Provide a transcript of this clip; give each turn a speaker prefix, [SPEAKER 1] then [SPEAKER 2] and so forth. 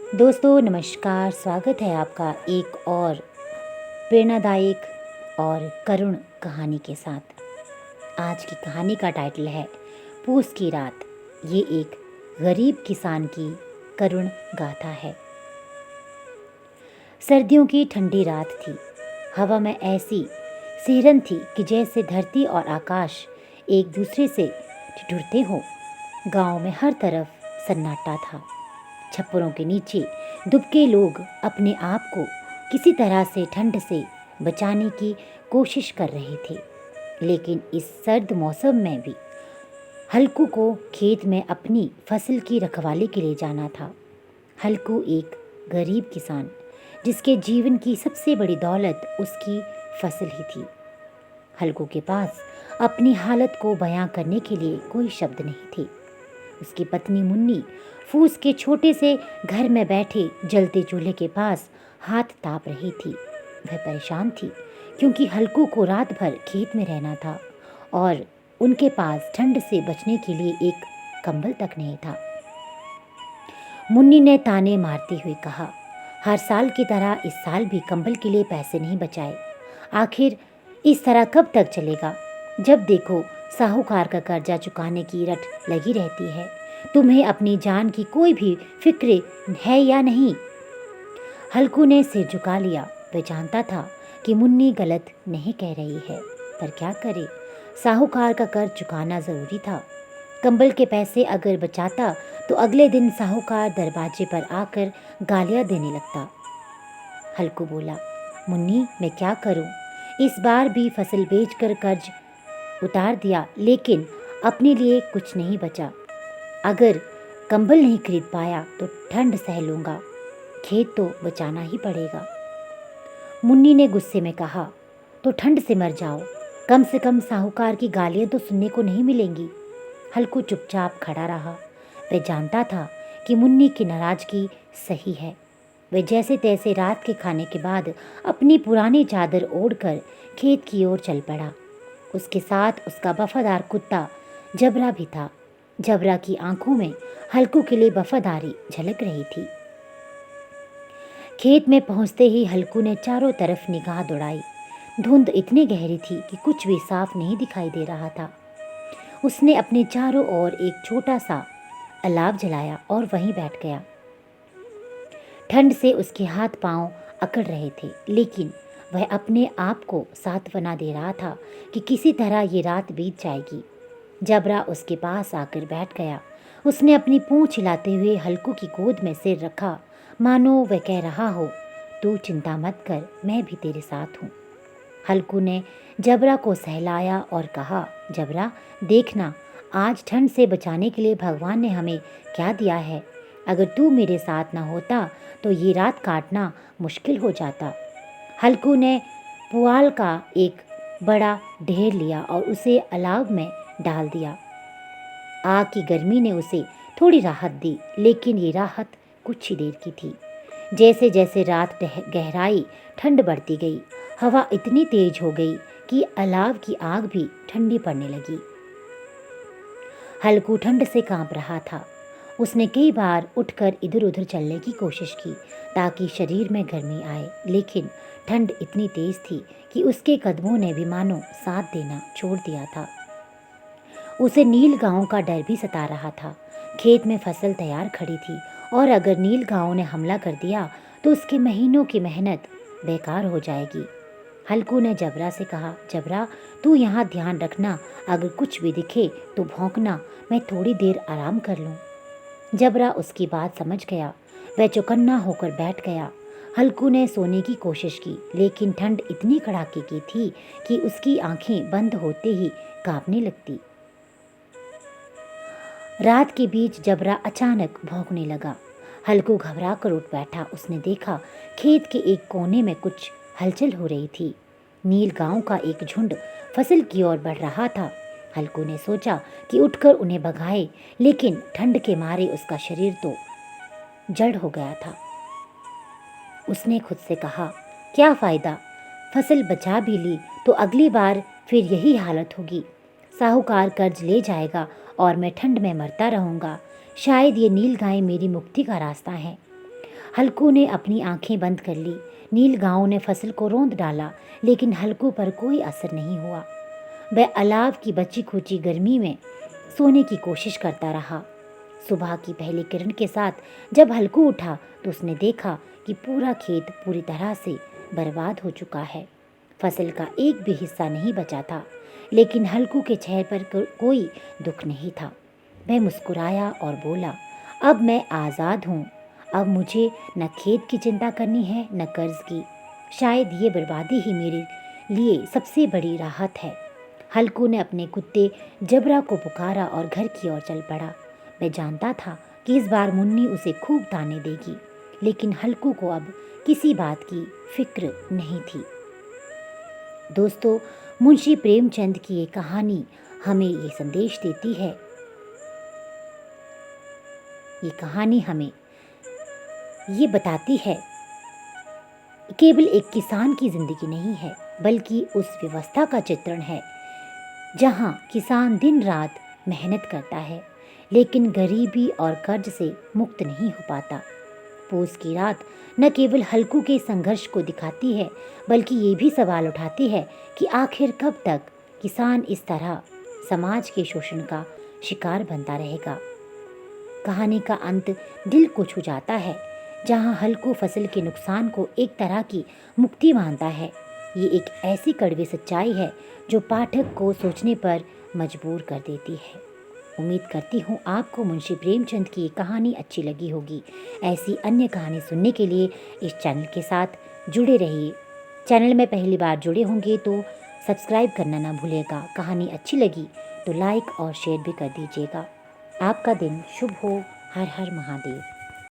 [SPEAKER 1] दोस्तों नमस्कार, स्वागत है आपका एक और प्रेरणादायक और करुण कहानी के साथ। आज की कहानी का टाइटल है पूस की रात। ये एक गरीब किसान की करुण गाथा है। सर्दियों की ठंडी रात थी। हवा में ऐसी सिहरन थी कि जैसे धरती और आकाश एक दूसरे से ठिठुरते हों। गांव में हर तरफ सन्नाटा था। छप्परों के नीचे दुबके लोग अपने आप को किसी तरह से ठंड से बचाने की कोशिश कर रहे थे। लेकिन इस सर्द मौसम में भी हल्कू को खेत में अपनी फसल की रखवाली के लिए जाना था। हल्कू एक गरीब किसान, जिसके जीवन की सबसे बड़ी दौलत उसकी फसल ही थी। हल्कू के पास अपनी हालत को बयां करने के लिए कोई शब्द नहीं थे। उसकी पत्नी मुन्नी फूस के छोटे से घर में बैठे जलते चूल्हे के पास हाथ ताप रही थी। वह परेशान थी क्योंकि हल्कू को रात भर खेत में रहना था और उनके पास ठंड से बचने के लिए एक कंबल तक नहीं था। मुन्नी ने ताने मारते हुए कहा, हर साल की तरह इस साल भी कंबल के लिए पैसे नहीं बचाए। आखिर इस तरह कब तक चलेगा? जब देखो साहूकार का कर्जा चुकाने की रट लगी रहती है। तुम्हें अपनी जान की कोई भी फिक्र है या नहीं? हल्कू ने सिर झुका लिया। वह जानता था कि मुन्नी गलत नहीं कह रही है, पर क्या करे, साहूकार का कर्ज चुकाना जरूरी था। कंबल के पैसे अगर बचाता तो अगले दिन साहूकार दरवाजे पर आकर गालियां देने लगता। हल्कू बोला, मुन्नी मैं क्या करूं? इस बार भी फसल बेचकर कर्ज उतार दिया, लेकिन अपने लिए कुछ नहीं बचा। अगर कंबल नहीं खरीद पाया तो ठंड सह लूंगा, खेत तो बचाना ही पड़ेगा। मुन्नी ने गुस्से में कहा, तो ठंड से मर जाओ, कम से कम साहूकार की गालियां तो सुनने को नहीं मिलेंगी। हल्कू चुपचाप खड़ा रहा। वह जानता था कि मुन्नी की नाराजगी सही है। वह जैसे तैसे रात के खाने के बाद अपनी पुरानी चादर ओढ़कर खेत की ओर चल पड़ा। उसके साथ उसका वफादार कुत्ता जबरा भी था। जबरा की आंखों में हल्कू के लिए वफादारी झलक रही थी। खेत में पहुंचते ही हल्कू ने चारों तरफ निगाह दौड़ाई। धुंध इतनी गहरी थी कि कुछ भी साफ नहीं दिखाई दे रहा था। उसने अपने चारों ओर एक छोटा सा अलाव जलाया और वहीं बैठ गया। ठंड से उसके हाथ पांव अकड़ रहे थे, लेकिन वह अपने आप को सांत्वना दे रहा था कि किसी तरह ये रात बीत जाएगी। जबरा उसके पास आकर बैठ गया। उसने अपनी पूंछ हिलाते हुए हल्कू की गोद में सिर रखा, मानो वह कह रहा हो, तू चिंता मत कर, मैं भी तेरे साथ हूँ। हल्कू ने जबरा को सहलाया और कहा, जबरा देखना, आज ठंड से बचाने के लिए भगवान ने हमें क्या दिया है। अगर तू मेरे साथ ना होता तो ये रात काटना मुश्किल हो जाता। हल्कू ने पुआल का एक बड़ा ढेर लिया और उसे अलाव में डाल दिया। आग की गर्मी ने उसे थोड़ी राहत दी, लेकिन ये राहत कुछ ही देर की थी। जैसे जैसे रात गहराई, ठंड बढ़ती गई। हवा इतनी तेज हो गई कि अलाव की आग भी ठंडी पड़ने लगी। हल्कू ठंड से कांप रहा था। उसने कई बार उठकर इधर उधर चलने की कोशिश की ताकि शरीर में गर्मी आए, लेकिन ठंड इतनी तेज थी कि उसके कदमों ने भी मानो साथ देना छोड़ दिया था। उसे नील गांव का डर भी सता रहा था। खेत में फसल तैयार खड़ी थी और अगर नील गांव ने हमला कर दिया तो उसके महीनों की मेहनत बेकार हो जाएगी। हल्कू ने जबरा से कहा, जबरा तू यहाँ ध्यान रखना, अगर कुछ भी दिखे तो भौंकना, मैं थोड़ी देर आराम कर लूँ। जबरा उसकी बात समझ गया। वह चौकन्ना होकर बैठ गया। हल्कू ने सोने की कोशिश की, लेकिन ठंड इतनी कड़ाके की थी कि उसकी आंखें बंद होते ही कांपने लगती। रात के बीच जबरा अचानक भौंकने लगा। हल्कू घबरा कर उठ बैठा। उसने देखा खेत के एक कोने में कुछ हलचल हो रही थी। नील गांव का एक झुंड फसल की ओर बढ़ रहा था। हल्कू ने सोचा कि उठकर उन्हें भगाए, लेकिन ठंड के मारे उसका शरीर तो जड़ हो गया था। उसने खुद से कहा, क्या फायदा, फसल बचा भी ली तो अगली बार फिर यही हालत होगी। साहूकार कर्ज ले जाएगा और मैं ठंड में मरता रहूंगा। शायद ये नील गाय मेरी मुक्ति का रास्ता है। हल्कू ने अपनी आंखें बंद कर ली। नील गांव ने फसल को रौंद डाला, लेकिन हल्कू पर कोई असर नहीं हुआ। वह अलाव की बची खुची गर्मी में सोने की कोशिश करता रहा। सुबह की पहली किरण के साथ जब हल्कू उठा तो उसने देखा कि पूरा खेत पूरी तरह से बर्बाद हो चुका है। फसल का एक भी हिस्सा नहीं बचा था, लेकिन हल्कू के चेहरे पर कोई दुख नहीं था। वह मुस्कुराया और बोला, अब मैं आज़ाद हूँ। अब मुझे न खेत की चिंता करनी है न कर्ज की। शायद ये बर्बादी ही मेरे लिए सबसे बड़ी राहत है। हल्कू ने अपने कुत्ते जबरा को पुकारा और घर की ओर चल पड़ा। वह जानता था कि इस बार मुन्नी उसे खूब ताने देगी, लेकिन हल्कू को अब किसी बात की फिक्र नहीं थी। दोस्तों, मुंशी प्रेमचंद की ये कहानी हमें ये संदेश देती है, ये कहानी हमें ये बताती है केवल एक किसान की जिंदगी नहीं है, बल्कि उस व्यवस्था का चित्रण है जहां किसान दिन रात मेहनत करता है, लेकिन गरीबी और कर्ज से मुक्त नहीं हो पाता। पूस की रात न केवल हल्कू के संघर्ष को दिखाती है, बल्कि ये भी सवाल उठाती है कि आखिर कब तक किसान इस तरह समाज के शोषण का शिकार बनता रहेगा। कहानी का अंत दिल को छू जाता है, जहां हल्कू फसल के नुकसान को एक तरह की मुक्ति मानता है। ये एक ऐसी कड़वी सच्चाई है जो पाठक को सोचने पर मजबूर कर देती है। उम्मीद करती हूँ आपको मुंशी प्रेमचंद की ये कहानी अच्छी लगी होगी। ऐसी अन्य कहानी सुनने के लिए इस चैनल के साथ जुड़े रहिए। चैनल में पहली बार जुड़े होंगे तो सब्सक्राइब करना ना भूलिएगा। कहानी अच्छी लगी तो लाइक और शेयर भी कर दीजिएगा। आपका दिन शुभ हो। हर हर महादेव।